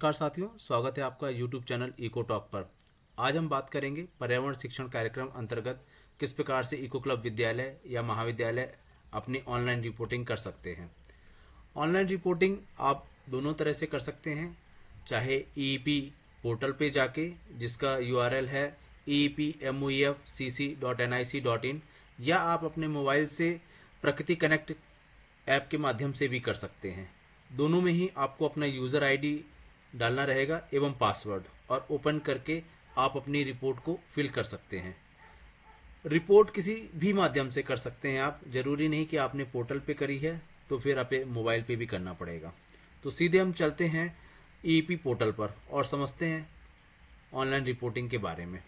नमस्कार साथियों, स्वागत है आपका YouTube चैनल इको टॉक पर। आज हम बात करेंगे पर्यावरण शिक्षण कार्यक्रम अंतर्गत किस प्रकार से इको क्लब विद्यालय या महाविद्यालय अपनी ऑनलाइन रिपोर्टिंग कर सकते हैं। ऑनलाइन रिपोर्टिंग आप दोनों तरह से कर सकते हैं, चाहे ईईपी पोर्टल पे जाके, जिसका URL है eepmoefcc.nic.in, या आप अपने मोबाइल से प्रकृति कनेक्ट ऐप के माध्यम से भी कर सकते हैं। दोनों में ही आपको अपना यूज़र आईडी डालना रहेगा एवं पासवर्ड, और ओपन करके आप अपनी रिपोर्ट को फिल कर सकते हैं। रिपोर्ट किसी भी माध्यम से कर सकते हैं आप, जरूरी नहीं कि आपने पोर्टल पे करी है तो फिर आप मोबाइल पे भी करना पड़ेगा। तो सीधे हम चलते हैं ईईपी पोर्टल पर और समझते हैं ऑनलाइन रिपोर्टिंग के बारे में।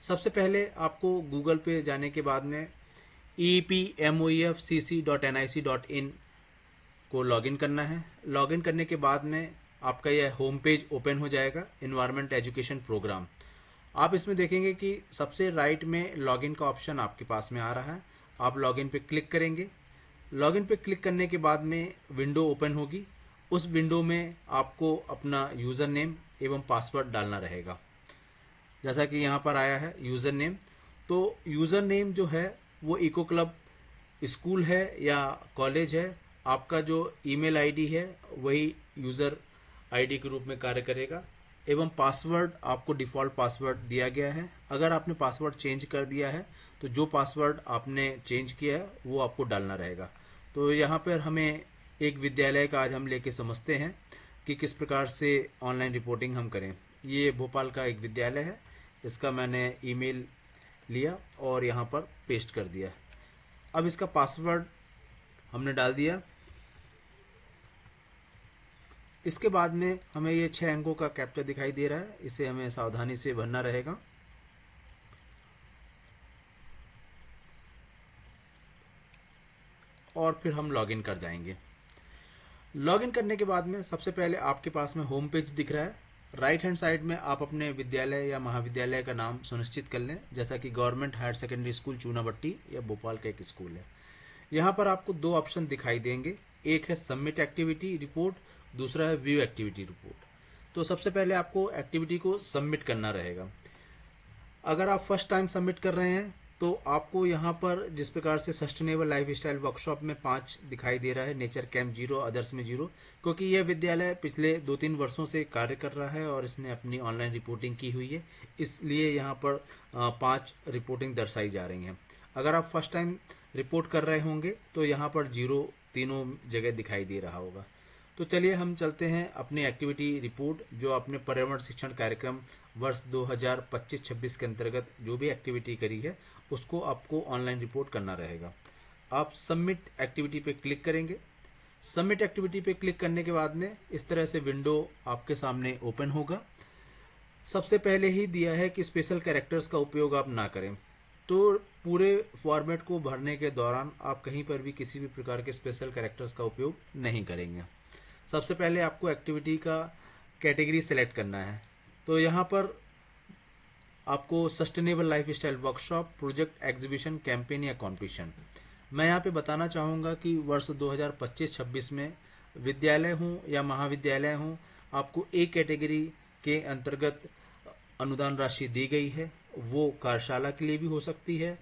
सबसे पहले आपको गूगल पे जाने के बाद में eepmoefcc.nic.in को लॉगिन करना है। लॉगिन करने के बाद में आपका यह होम पेज ओपन हो जाएगा, इन्वायरमेंट एजुकेशन प्रोग्राम। आप इसमें देखेंगे कि सबसे राइट में लॉगिन का ऑप्शन आपके पास में आ रहा है। आप लॉगिन पे क्लिक करेंगे। लॉगिन पे क्लिक करने के बाद में विंडो ओपन होगी। उस विंडो में आपको अपना यूज़र नेम एवं पासवर्ड डालना रहेगा। जैसा कि यहाँ पर आया है यूज़र नेम, तो यूज़र नेम जो है वो इको क्लब स्कूल है या कॉलेज है, आपका जो ईमेल आईडी है वही यूज़र आईडी के रूप में कार्य करेगा। एवं पासवर्ड आपको डिफ़ॉल्ट पासवर्ड दिया गया है। अगर आपने पासवर्ड चेंज कर दिया है तो जो पासवर्ड आपने चेंज किया है वो आपको डालना रहेगा। तो यहाँ पर हमें एक विद्यालय का आज हम लेके समझते हैं कि किस प्रकार से ऑनलाइन रिपोर्टिंग हम करें। ये भोपाल का एक विद्यालय है, इसका मैंने ईमेल लिया और यहाँ पर पेस्ट कर दिया। अब इसका पासवर्ड हमने डाल दिया। इसके बाद में हमें ये 6 अंकों का कैप्चा दिखाई दे रहा है, इसे हमें सावधानी से भरना रहेगा। और फिर हम लॉगिन कर जाएंगे। लॉगिन करने के बाद में सबसे पहले आपके पास में होम पेज दिख रहा है। राइट हैंड साइड में आप अपने विद्यालय या महाविद्यालय का नाम सुनिश्चित कर लें, जैसा कि government higher secondary school Chunabhatti या भोपाल का एक स्कूल है। यहाँ पर आपको दो ऑप्शन दिखाई देंगे, एक है सबमिट एक्टिविटी रिपोर्ट, दूसरा है व्यू एक्टिविटी रिपोर्ट। तो सबसे पहले आपको एक्टिविटी को सबमिट करना रहेगा। अगर आप फर्स्ट टाइम सबमिट कर रहे हैं तो आपको यहाँ पर जिस प्रकार से सस्टेनेबल लाइफ स्टाइल वर्कशॉप में 5 दिखाई दे रहा है, नेचर कैंप 0, अदर्स में 0, क्योंकि यह विद्यालय पिछले 2-3 वर्षों से कार्य कर रहा है और इसने अपनी ऑनलाइन रिपोर्टिंग की हुई है, इसलिए यहाँ पर 5 रिपोर्टिंग दर्शाई जा रही हैं। अगर आप फर्स्ट टाइम रिपोर्ट कर रहे होंगे तो यहाँ पर 0 तीनों जगह दिखाई दे रहा होगा। तो चलिए हम चलते हैं अपनी एक्टिविटी रिपोर्ट, जो आपने पर्यावरण शिक्षण कार्यक्रम वर्ष 2025-26 के अंतर्गत जो भी एक्टिविटी करी है उसको आपको ऑनलाइन रिपोर्ट करना रहेगा। आप सबमिट एक्टिविटी पे क्लिक करेंगे। सबमिट एक्टिविटी पे क्लिक करने के बाद में इस तरह से विंडो आपके सामने ओपन होगा। सबसे पहले ही दिया है कि स्पेशल कैरेक्टर्स का उपयोग आप ना करें, तो पूरे फॉर्मेट को भरने के दौरान आप कहीं पर भी किसी भी प्रकार के स्पेशल कैरेक्टर्स का उपयोग नहीं करेंगे। सबसे पहले आपको एक्टिविटी का कैटेगरी सेलेक्ट करना है। तो यहाँ पर आपको sustainable life style workshop, project, exhibition, campaign या कॉम्पिटिशन। मैं यहाँ पे बताना चाहूँगा कि वर्ष 2025-26 में विद्यालय हो या महाविद्यालय हो, आपको एक कैटेगरी के अंतर्गत अनुदान राशि दी गई है। वो कार्यशाला के लिए भी हो सकती है,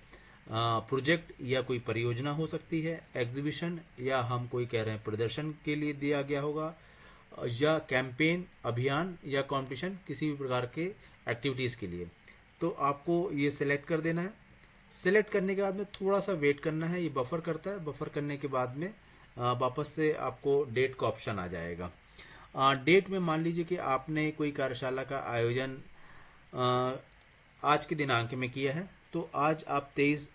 प्रोजेक्ट या कोई परियोजना हो सकती है, एग्जीबिशन या हम कोई कह रहे हैं प्रदर्शन के लिए दिया गया होगा, या कैंपेन, अभियान या कंपटीशन, किसी भी प्रकार के एक्टिविटीज़ के लिए। तो आपको ये सिलेक्ट कर देना है। सिलेक्ट करने के बाद में थोड़ा सा वेट करना है, ये बफर करता है। बफर करने के बाद में वापस से आपको डेट का ऑप्शन आ जाएगा। डेट में मान लीजिए कि आपने कोई कार्यशाला का आयोजन आज के दिनांक में किया है, तो आज आप 23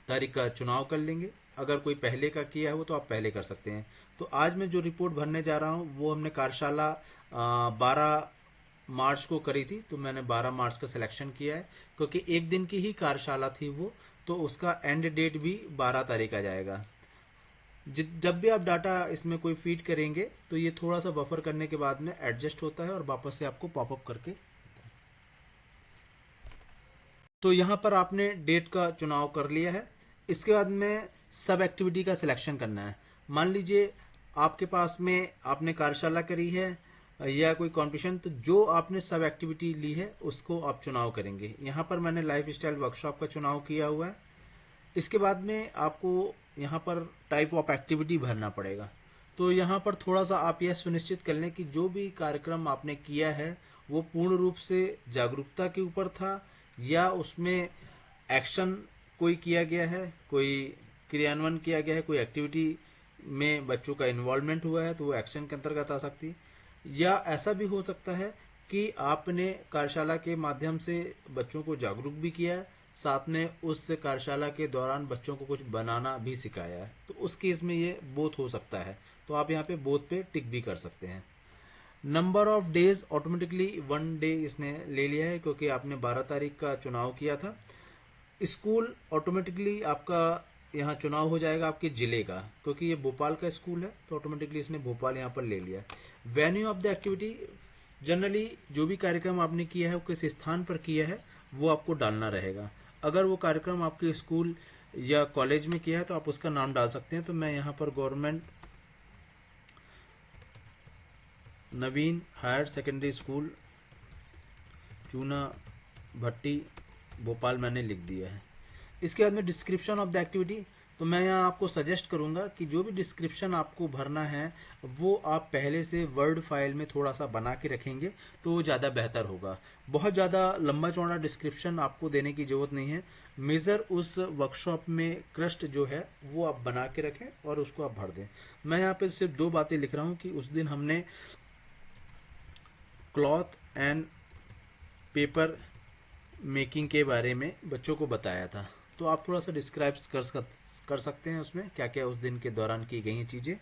तारीख का चुनाव कर लेंगे। अगर कोई पहले का किया है वो तो आप पहले कर सकते हैं। तो आज मैं जो रिपोर्ट भरने जा रहा हूँ वो हमने कार्यशाला 12 मार्च को करी थी, तो मैंने 12 मार्च का सिलेक्शन किया है, क्योंकि एक दिन की ही कार्यशाला थी वो, तो उसका एंड डेट भी 12 तारीख आ जाएगा। जब भी आप डाटा इसमें कोई फीड करेंगे तो ये थोड़ा सा बफर करने के बाद में एडजस्ट होता है और वापस से आपको पॉपअप करके। तो यहाँ पर आपने डेट का चुनाव कर लिया है। इसके बाद में सब एक्टिविटी का सिलेक्शन करना है। मान लीजिए आपके पास में आपने कार्यशाला करी है या कोई कॉम्पिटिशन, तो जो आपने सब एक्टिविटी ली है उसको आप चुनाव करेंगे। यहाँ पर मैंने लाइफ स्टाइल वर्कशॉप का चुनाव किया हुआ है। इसके बाद में आपको यहाँ पर टाइप ऑफ एक्टिविटी भरना पड़ेगा। तो यहाँ पर थोड़ा सा आप यह सुनिश्चित कर लें कि जो भी कार्यक्रम आपने किया है वो पूर्ण रूप से जागरूकता के ऊपर था या उसमें एक्शन कोई किया गया है, कोई क्रियान्वयन किया गया है, कोई एक्टिविटी में बच्चों का इन्वॉल्वमेंट हुआ है तो वो एक्शन के अंतर्गत आ सकती है। या ऐसा भी हो सकता है कि आपने कार्यशाला के माध्यम से बच्चों को जागरूक भी किया है, साथ में उस कार्यशाला के दौरान बच्चों को कुछ बनाना भी सिखाया है, तो उस केस में ये बोथ हो सकता है। तो आप यहाँ पे बोथ पे टिक भी कर सकते हैं। Number of days automatically 1 day इसने ले लिया है क्योंकि आपने 12 तारीख का चुनाव किया था। स्कूल ऑटोमेटिकली आपका यहाँ चुनाव हो जाएगा आपके जिले का, क्योंकि ये भोपाल का स्कूल है तो ऑटोमेटिकली इसने भोपाल यहाँ पर ले लिया। Venue of the activity, generally जो भी कार्यक्रम आपने किया है वो किस स्थान पर किया है वो आपको डालना रहेगा। अगर वो कार्यक्रम आपके स्कूल या कॉलेज में किया है तो आप उसका नाम डाल सकते हैं। तो मैं यहाँ पर गवर्नमेंट नवीन हायर सेकेंडरी स्कूल चूना भट्टी भोपाल मैंने लिख दिया है। इसके बाद में डिस्क्रिप्शन ऑफ द एक्टिविटी, तो मैं यहाँ आपको सजेस्ट करूँगा कि जो भी डिस्क्रिप्शन आपको भरना है वो आप पहले से वर्ड फाइल में थोड़ा सा बना के रखेंगे तो वो ज़्यादा बेहतर होगा। बहुत ज़्यादा लंबा चौड़ा डिस्क्रिप्शन आपको देने की ज़रूरत नहीं है। मेजर उस वर्कशॉप में क्रस्ट जो है वो आप बना के रखें और उसको आप भर दें। मैं यहाँ पे सिर्फ 2 बातें लिख रहा हूँ कि उस दिन हमने क्लॉथ एंड पेपर मेकिंग के बारे में बच्चों को बताया था। तो आप थोड़ा सा डिस्क्राइब कर सकते हैं उसमें क्या क्या उस दिन के दौरान की गई चीज़ें।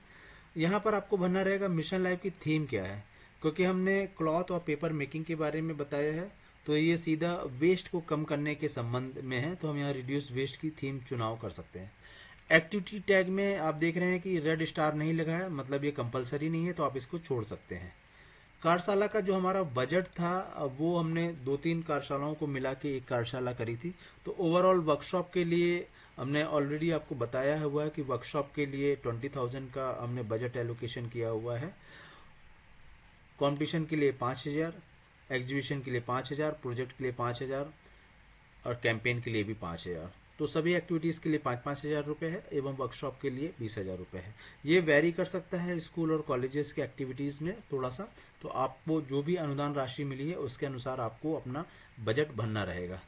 यहाँ पर आपको भरना रहेगा मिशन लाइफ की थीम क्या है, क्योंकि हमने क्लॉथ और पेपर मेकिंग के बारे में बताया है तो ये सीधा वेस्ट को कम करने के संबंध में है, तो हम यहाँ रिड्यूस वेस्ट की थीम चुनाव कर सकते हैं। एक्टिविटी टैग में आप देख रहे हैं कि रेड स्टार नहीं लगा है, मतलब ये कंपलसरी नहीं है, तो आप इसको छोड़ सकते हैं। कार्यशाला का जो हमारा बजट था वो हमने 2-3 कार्यशालाओं को मिला के एक कार्यशाला करी थी। तो ओवरऑल वर्कशॉप के लिए हमने ऑलरेडी आपको बताया हुआ है कि वर्कशॉप के लिए 20,000 का हमने बजट एलोकेशन किया हुआ है। कंपटीशन के लिए 5,000, एग्जीबिशन के लिए 5,000, प्रोजेक्ट के लिए 5,000 और कैंपेन के लिए भी 5,000। तो सभी एक्टिविटीज़ के लिए 5-5 हज़ार रुपये है एवं वर्कशॉप के लिए 20,000 रुपये है। ये वेरी कर सकता है स्कूल और कॉलेजेस के एक्टिविटीज़ में थोड़ा सा। तो आपको जो भी अनुदान राशि मिली है उसके अनुसार आपको अपना बजट भरना रहेगा।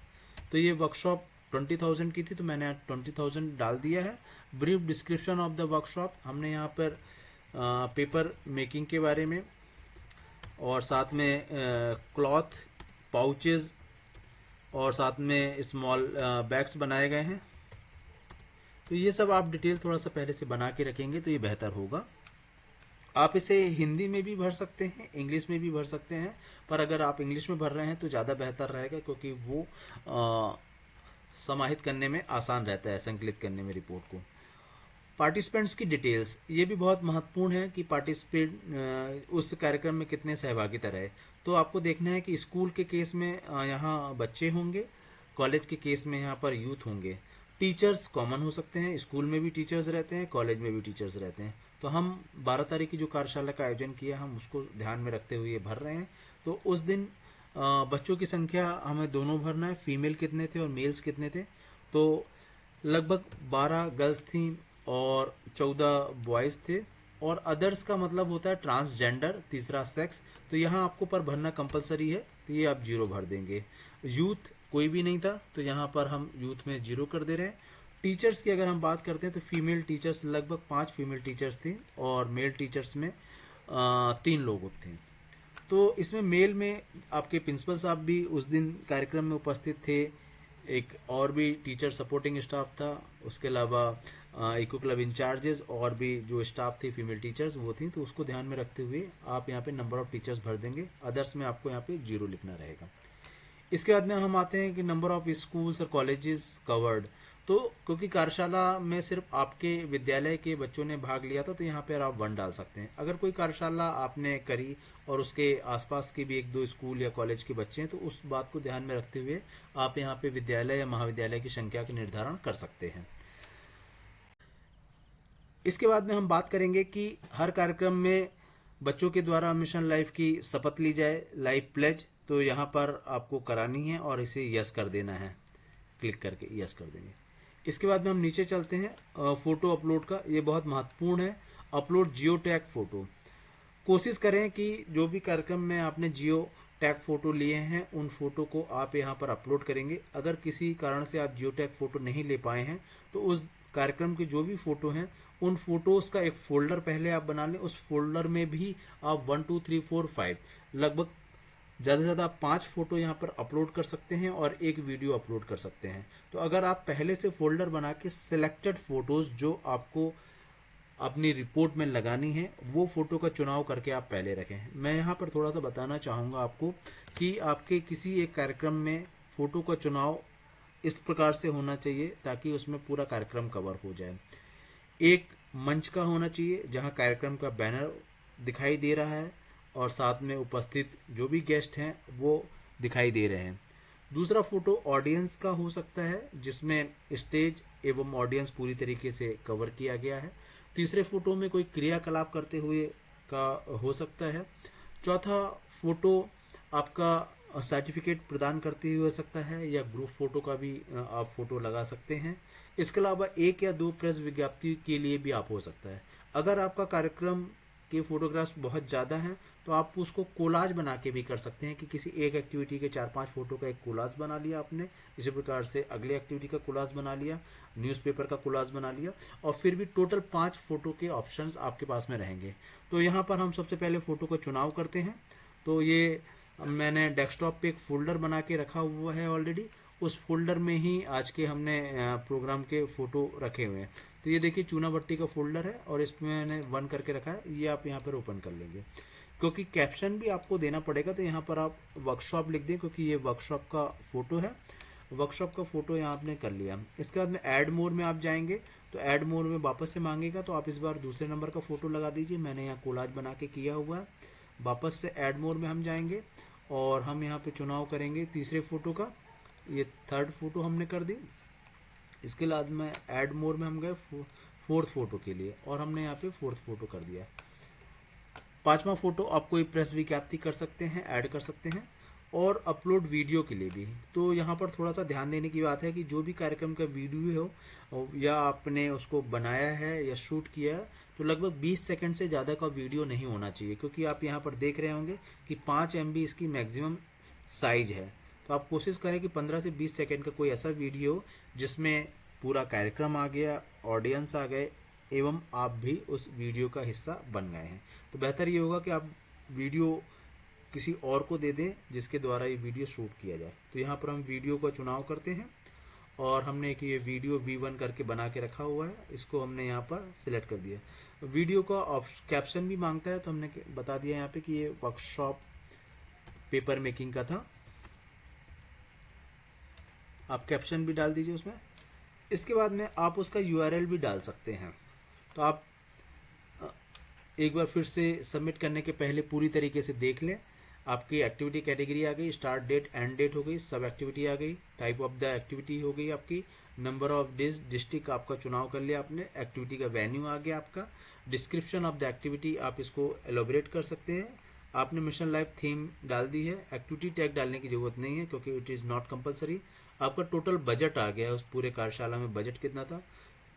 तो ये वर्कशॉप 20,000 की थी तो मैंने 20,000 डाल दिया है। Brief description of the workshop, हमने यहाँ पर पेपर मेकिंग के बारे में और साथ में क्लॉथ पाउचेज और साथ में स्मॉल बैग्स बनाए गए हैं। तो ये सब आप डिटेल थोड़ा सा पहले से बना के रखेंगे तो ये बेहतर होगा। आप इसे हिंदी में भी भर सकते हैं, इंग्लिश में भी भर सकते हैं, पर अगर आप इंग्लिश में भर रहे हैं तो ज़्यादा बेहतर रहेगा क्योंकि वो समाहित करने में आसान रहता है, संकलित करने में रिपोर्ट को। पार्टिसिपेंट्स की डिटेल्स, ये भी बहुत महत्वपूर्ण है कि पार्टिसिपेंट उस कार्यक्रम में कितने सहभागिता रहे। तो आपको देखना है कि स्कूल के केस में यहाँ बच्चे होंगे, कॉलेज के केस में यहाँ पर यूथ होंगे। टीचर्स कॉमन हो सकते हैं, स्कूल में भी टीचर्स रहते हैं, कॉलेज में भी टीचर्स रहते हैं। तो हम 12 तारीख की जो कार्यशाला का आयोजन किया हम उसको ध्यान में रखते हुए भर रहे हैं। तो उस दिन बच्चों की संख्या हमें दोनों भरना है, फीमेल कितने थे और मेल्स कितने थे। तो लगभग 12 गर्ल्स थी और 14 बॉयज़ थे। और अदर्स का मतलब होता है ट्रांसजेंडर, तीसरा सेक्स। तो यहाँ आपको पर भरना कंपलसरी है, तो ये आप 0 भर देंगे। यूथ कोई भी नहीं था तो यहाँ पर हम यूथ में 0 कर दे रहे हैं। टीचर्स की अगर हम बात करते हैं तो फीमेल टीचर्स लगभग 5 फीमेल टीचर्स थी और मेल टीचर्स में 3 लोग थे। तो इसमें मेल में आपके प्रिंसिपल साहब भी उस दिन कार्यक्रम में उपस्थित थे, एक और भी टीचर सपोर्टिंग स्टाफ था, उसके अलावा इको क्लब इंचार्जेस और भी जो स्टाफ थी फीमेल टीचर्स वो थी। तो उसको ध्यान में रखते हुए आप यहाँ पे नंबर ऑफ टीचर्स भर देंगे। अदर्स में आपको यहाँ पे 0 लिखना रहेगा। इसके बाद में हम आते हैं कि नंबर ऑफ स्कूल्स और कॉलेजेस कवर्ड। तो क्योंकि कार्यशाला में सिर्फ आपके विद्यालय के बच्चों ने भाग लिया था तो यहाँ पर आप 1 डाल सकते हैं। अगर कोई कार्यशाला आपने करी और उसके आसपास के भी 1-2 स्कूल या कॉलेज के बच्चे हैं तो उस बात को ध्यान में रखते हुए आप यहाँ पे विद्यालय या महाविद्यालय की संख्या का निर्धारण कर सकते हैं। इसके बाद में हम बात करेंगे कि हर कार्यक्रम में बच्चों के द्वारा मिशन लाइफ की शपथ ली जाए, लाइफ प्लेज, तो यहाँ पर आपको करानी है और इसे यस कर देना है, क्लिक करके यस कर देंगे। इसके बाद में हम नीचे चलते हैं फोटो अपलोड का। ये बहुत महत्वपूर्ण है, अपलोड जियो टैग फोटो। कोशिश करें कि जो भी कार्यक्रम में आपने जियो टैग फोटो लिए हैं उन फोटो को आप यहाँ पर अपलोड करेंगे। अगर किसी कारण से आप जियो टैग फोटो नहीं ले पाए हैं तो उस कार्यक्रम के जो भी फोटो हैं उन फोटोज का एक फोल्डर पहले आप बना लें। उस फोल्डर में भी आप 1 2 3 4 5 लगभग ज़्यादा से ज़्यादा आप 5 फोटो यहाँ पर अपलोड कर सकते हैं और एक वीडियो अपलोड कर सकते हैं। तो अगर आप पहले से फोल्डर बना के सिलेक्टेड फोटोज जो आपको अपनी रिपोर्ट में लगानी है वो फोटो का चुनाव करके आप पहले रखें। मैं यहाँ पर थोड़ा सा बताना चाहूँगा आपको कि आपके किसी एक कार्यक्रम में फोटो का चुनाव इस प्रकार से होना चाहिए ताकि उसमें पूरा कार्यक्रम कवर हो जाए। एक मंच का होना चाहिए जहाँ कार्यक्रम का बैनर दिखाई दे रहा है और साथ में उपस्थित जो भी गेस्ट हैं वो दिखाई दे रहे हैं। दूसरा फोटो ऑडियंस का हो सकता है जिसमें स्टेज एवं ऑडियंस पूरी तरीके से कवर किया गया है। तीसरे फोटो में कोई क्रियाकलाप करते हुए का हो सकता है। चौथा फोटो आपका सर्टिफिकेट प्रदान करते हुए हो सकता है या ग्रुप फोटो का भी आप फोटो लगा सकते हैं। इसके अलावा 1 या 2 प्रेस विज्ञप्ति के लिए भी आप हो सकता है। अगर आपका कार्यक्रम के फोटोग्राफ्स बहुत ज़्यादा हैं तो आप उसको कोलाज बना के भी कर सकते हैं कि किसी एक एक्टिविटी के 4-5 फोटो का एक कोलाज बना लिया आपने, इसी प्रकार से अगले एक्टिविटी का कोलाज बना लिया, न्यूज़पेपर का कोलाज बना लिया, और फिर भी टोटल 5 फोटो के ऑप्शंस आपके पास में रहेंगे। तो यहाँ पर हम सबसे पहले फ़ोटो का चुनाव करते हैं। तो ये मैंने डेस्कटॉप पे एक फ़ोल्डर बना के रखा हुआ है ऑलरेडी। उस फोल्डर में ही आज के हमने प्रोग्राम के फ़ोटो रखे हुए हैं। तो ये देखिए चूना भट्टी का फोल्डर है और इसमें मैंने 1 करके रखा है। ये आप यहाँ पर ओपन कर लेंगे। क्योंकि कैप्शन भी आपको देना पड़ेगा तो यहाँ पर आप वर्कशॉप लिख दें क्योंकि ये वर्कशॉप का फ़ोटो है। वर्कशॉप का फ़ोटो यहाँ आपने कर लिया। इसके बाद में ऐड मोर में आप जाएंगे तो ऐड मोर में वापस से मांगेगा तो आप इस बार दूसरे नंबर का फ़ोटो लगा दीजिए। मैंने यहाँ कोलाज बना के किया हुआ है। वापस से ऐड मोर में हम जाएंगे और हम यहाँ पे चुनाव करेंगे तीसरे फ़ोटो का। ये थर्ड फ़ोटो हमने कर दी। इसके बाद में ऐड मोर में हम गए फोर्थ फोटो के लिए और हमने यहाँ पे फोर्थ फोटो कर दिया। पांचवा फोटो आप कोई प्रेस विज्ञप्ति कर सकते हैं, ऐड कर सकते हैं और अपलोड वीडियो के लिए भी। तो यहाँ पर थोड़ा सा ध्यान देने की बात है कि जो भी कार्यक्रम का वीडियो हो या आपने उसको बनाया है या शूट किया है तो लगभग 20 सेकंड से ज़्यादा का वीडियो नहीं होना चाहिए, क्योंकि आप यहाँ पर देख रहे होंगे कि 5 MB इसकी मैक्सिमम साइज है। तो आप कोशिश करें कि 15 से 20 सेकंड का कोई ऐसा वीडियो जिसमें पूरा कार्यक्रम आ गया, ऑडियंस आ गए एवं आप भी उस वीडियो का हिस्सा बन गए हैं। तो बेहतर ये होगा कि आप वीडियो किसी और को दे दें जिसके द्वारा ये वीडियो शूट किया जाए। तो यहाँ पर हम वीडियो का चुनाव करते हैं और हमने एक ये वीडियो V1 करके बना के रखा हुआ है, इसको हमने यहाँ पर सिलेक्ट कर दिया। वीडियो का कैप्शन भी मांगता है तो हमने बता दिया यहाँ पे कि ये वर्कशॉप पेपर मेकिंग का था। आप कैप्शन भी डाल दीजिए उसमें। इसके बाद में आप उसका URL भी डाल सकते हैं। तो आप एक बार फिर से सबमिट करने के पहले पूरी तरीके से देख लें। आपकी एक्टिविटी कैटेगरी आ गई, स्टार्ट डेट एंड डेट हो गई, सब एक्टिविटी आ गई, टाइप ऑफ द एक्टिविटी हो गई आपकी, नंबर ऑफ डेज डिस्ट्रिक्ट आपका चुनाव कर लिया आपने, एक्टिविटी का वेन्यू आ गया आपका, डिस्क्रिप्शन ऑफ द एक्टिविटी आप इसको एलोबरेट कर सकते हैं। आपने मिशन लाइफ थीम डाल दी है, एक्टिविटी टैग डालने की जरूरत नहीं है क्योंकि इट इज़ नॉट कंपलसरी। आपका टोटल बजट आ गया, उस पूरे कार्यशाला में बजट कितना था।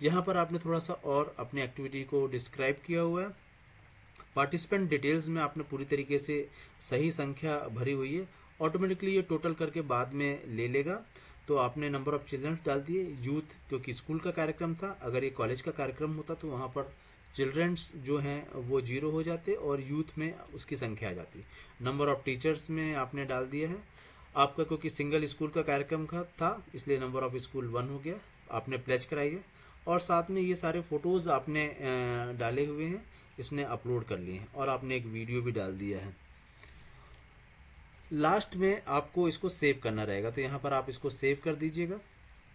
यहाँ पर आपने थोड़ा सा और अपनी एक्टिविटी को डिस्क्राइब किया हुआ है। पार्टिसिपेंट डिटेल्स में आपने पूरी तरीके से सही संख्या भरी हुई है। ऑटोमेटिकली ये टोटल करके बाद में ले लेगा। तो आपने नंबर ऑफ चिल्ड्रन डाल दिए। यूथ क्योंकि स्कूल का कार्यक्रम था, अगर ये कॉलेज का कार्यक्रम होता तो वहाँ पर चिल्ड्रंस जो हैं वो 0 हो जाते और यूथ में उसकी संख्या आ जाती। नंबर ऑफ टीचर्स में आपने डाल दिया है आपका, क्योंकि सिंगल स्कूल का कार्यक्रम था इसलिए नंबर ऑफ स्कूल 1 हो गया। आपने प्लेज कराई है और साथ में ये सारे फोटोज़ आपने डाले हुए हैं, इसने अपलोड कर लिए हैं और आपने एक वीडियो भी डाल दिया है। लास्ट में आपको इसको सेव करना रहेगा तो यहाँ पर आप इसको सेव कर दीजिएगा।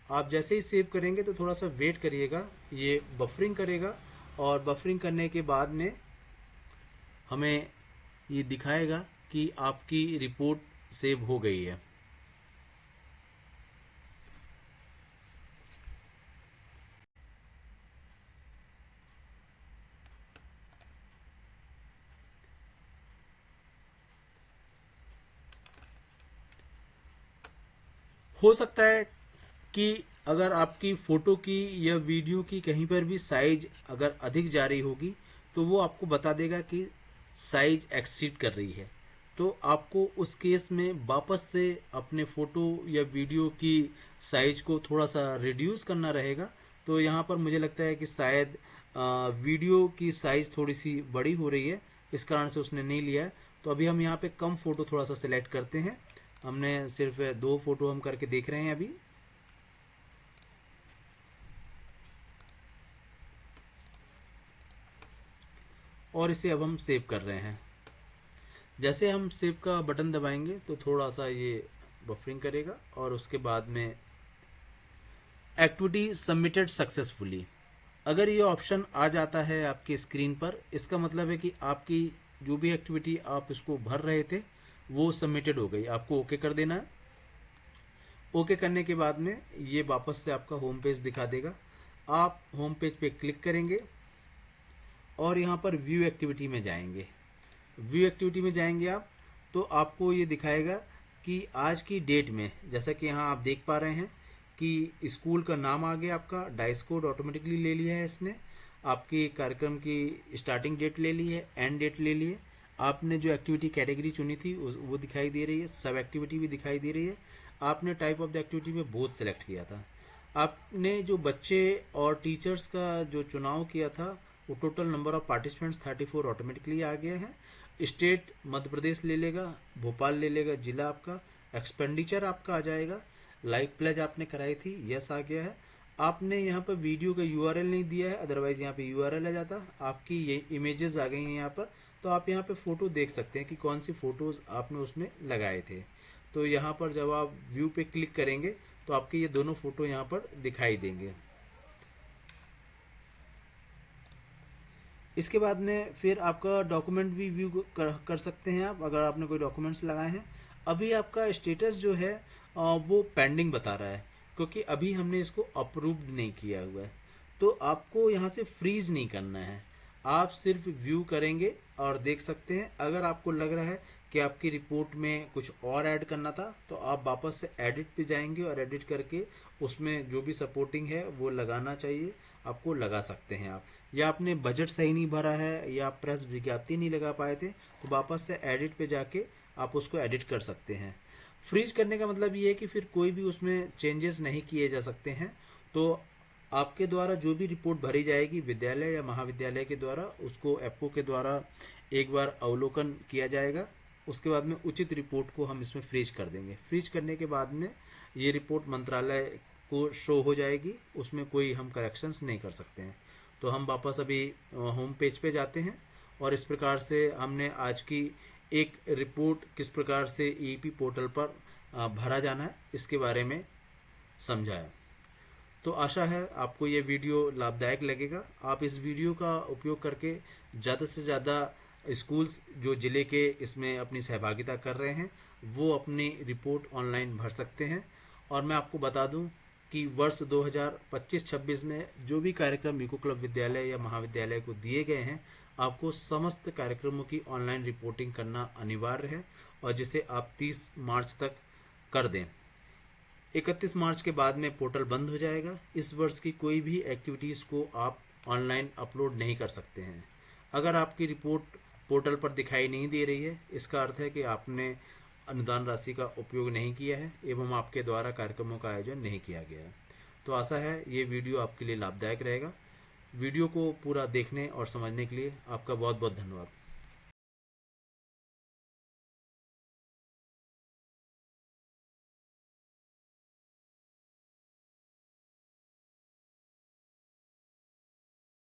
आप जैसे ही सेव करेंगे तो थोड़ा सा वेट करिएगा, ये बफरिंग करेगा और बफरिंग करने के बाद में हमें ये दिखाएगा कि आपकी रिपोर्ट सेव हो गई है। हो सकता है कि अगर आपकी फ़ोटो की या वीडियो की कहीं पर भी साइज अगर अधिक जा रही होगी तो वो आपको बता देगा कि साइज एक्सीड कर रही है। तो आपको उस केस में वापस से अपने फ़ोटो या वीडियो की साइज को थोड़ा सा रिड्यूस करना रहेगा। तो यहाँ पर मुझे लगता है कि शायद वीडियो की साइज थोड़ी सी बड़ी हो रही है, इस कारण से उसने नहीं लिया है। तो अभी हम यहाँ पे कम फ़ोटो थोड़ा सा सिलेक्ट करते हैं। हमने सिर्फ 2 फोटो हम करके देख रहे हैं अभी। और इसे अब हम सेव कर रहे हैं। जैसे हम सेव का बटन दबाएंगे तो थोड़ा सा ये बफरिंग करेगा और उसके बाद में एक्टिविटी सबमिटेड सक्सेसफुली, अगर ये ऑप्शन आ जाता है आपकी स्क्रीन पर, इसका मतलब है कि आपकी जो भी एक्टिविटी आप इसको भर रहे थे वो सबमिटेड हो गई। आपको ओके कर देना है। ओके करने के बाद में ये वापस से आपका होम पेज दिखा देगा। आप होम पेज पे क्लिक करेंगे और यहाँ पर व्यू एक्टिविटी में जाएंगे। व्यू एक्टिविटी में जाएंगे आप तो आपको ये दिखाएगा कि आज की डेट में, जैसा कि यहाँ आप देख पा रहे हैं कि स्कूल का नाम आ गया, आपका डाइस कोड ऑटोमेटिकली ले लिया है इसने, आपकी कार्यक्रम की स्टार्टिंग डेट ले ली है, एंड डेट ले ली है, आपने जो एक्टिविटी कैटेगरी चुनी थी वो दिखाई दे रही है, सब एक्टिविटी भी दिखाई दे रही है, आपने टाइप ऑफ द एक्टिविटी में बोथ सेलेक्ट किया था, आपने जो बच्चे और टीचर्स का जो चुनाव किया था वो total number of participants 34 automatically आ गया है। स्टेट मध्य प्रदेश ले लेगा, भोपाल ले लेगा, जिला आपका, एक्सपेंडिचर आपका आ जाएगा, लाइव प्लेज आपने कराई थी, यस आ गया है। आपने यहाँ पर वीडियो का यूआरएल नहीं दिया है, अदरवाइज यहाँ पे यूआरएल आ जाता। आपकी ये इमेजेस आ गई हैं यहाँ पर, तो आप यहाँ पे फोटो देख सकते हैं कि कौन सी फोटोज आपने उसमें लगाए थे। तो यहाँ पर जब आप व्यू पे क्लिक करेंगे तो आपके ये दोनों फोटो यहाँ पर दिखाई देंगे। इसके बाद में फिर आपका डॉक्यूमेंट भी व्यू कर सकते हैं आप, अगर आपने कोई डॉक्यूमेंट्स लगाए हैं। अभी आपका स्टेटस जो है वो पेंडिंग बता रहा है, क्योंकि अभी हमने इसको अप्रूव्ड नहीं किया हुआ है। तो आपको यहाँ से फ्रीज नहीं करना है, आप सिर्फ व्यू करेंगे और देख सकते हैं। अगर आपको लग रहा है कि आपकी रिपोर्ट में कुछ और ऐड करना था तो आप वापस से एडिट पे जाएंगे और एडिट करके उसमें जो भी सपोर्टिंग है वो लगाना चाहिए, आपको लगा सकते हैं आप। या आपने बजट सही नहीं भरा है या प्रेस विज्ञप्ति नहीं लगा पाए थे तो वापस से एडिट पे जाके आप उसको एडिट कर सकते हैं। फ्रीज करने का मतलब ये है कि फिर कोई भी उसमें चेंजेस नहीं किए जा सकते हैं। तो आपके द्वारा जो भी रिपोर्ट भरी जाएगी विद्यालय या महाविद्यालय के द्वारा, उसको एप्को के द्वारा एक बार अवलोकन किया जाएगा। उसके बाद में उचित रिपोर्ट को हम इसमें फ्रीज कर देंगे। फ्रीज करने के बाद में ये रिपोर्ट मंत्रालय को शो हो जाएगी, उसमें कोई हम करेक्शंस नहीं कर सकते हैं। तो हम वापस अभी होम पेज पे जाते हैं और इस प्रकार से हमने आज की एक रिपोर्ट किस प्रकार से ईपी पोर्टल पर भरा जाना है इसके बारे में समझाया। तो आशा है आपको ये वीडियो लाभदायक लगेगा। आप इस वीडियो का उपयोग करके ज़्यादा से ज़्यादा स्कूल्स जो ज़िले के इसमें अपनी सहभागिता कर रहे हैं वो अपनी रिपोर्ट ऑनलाइन भर सकते हैं। और मैं आपको बता दूं कि वर्ष 2025-26 में जो भी कार्यक्रम यूको क्लब विद्यालय या महाविद्यालय को दिए गए हैं, आपको समस्त कार्यक्रमों की ऑनलाइन रिपोर्टिंग करना अनिवार्य है और जिसे आप 30 मार्च तक कर दें। 31 मार्च के बाद में पोर्टल बंद हो जाएगा। इस वर्ष की कोई भी एक्टिविटीज़ को आप ऑनलाइन अपलोड नहीं कर सकते हैं। अगर आपकी रिपोर्ट पोर्टल पर दिखाई नहीं दे रही है, इसका अर्थ है कि आपने अनुदान राशि का उपयोग नहीं किया है एवं आपके द्वारा कार्यक्रमों का आयोजन नहीं किया गया है। तो आशा है ये वीडियो आपके लिए लाभदायक रहेगा। वीडियो को पूरा देखने और समझने के लिए आपका बहुत बहुत धन्यवाद।